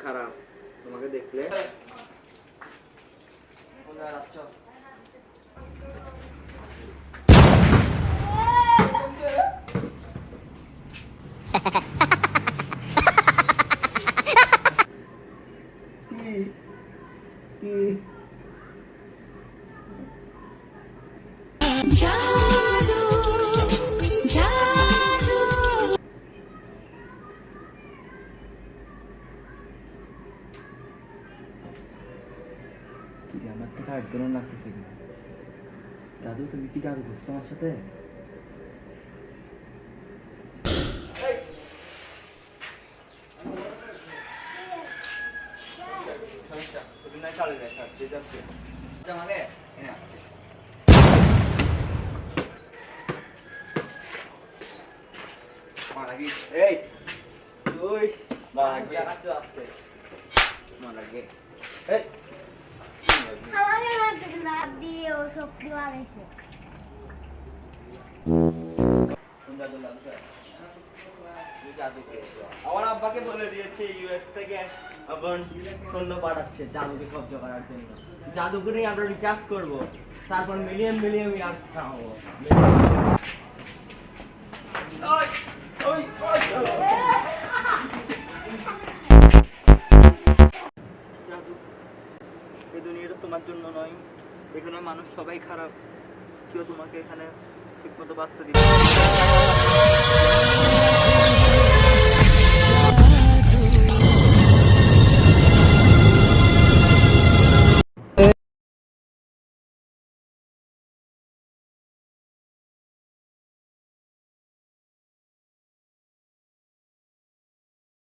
খারাপ তোমাকে দেখলে আমার থেকে একদম লাগতেছে কিনা দাদু, তুমি কি জাদু করছো আমার সাথে? এই তুই মারাগে আজকে মারাগে এই আমার আব্বাকে বলে দিয়েছে ইউএস থেকে আবার সৈন্য পাঠাচ্ছে জাদুকে কব্জ করার জন্য। জাদুকে আমরা রিচার্জ করব, তারপর মিলিয়ন মিলিয়ন ইয়ার্স খাওয়াবো। জাদু এই দুনিয়াটা তোমার জন্য নয়, এখানে মানুষ সবাই খারাপ, কেউ তোমাকে এখানে ঠিকমতো বাঁচতে দিবে।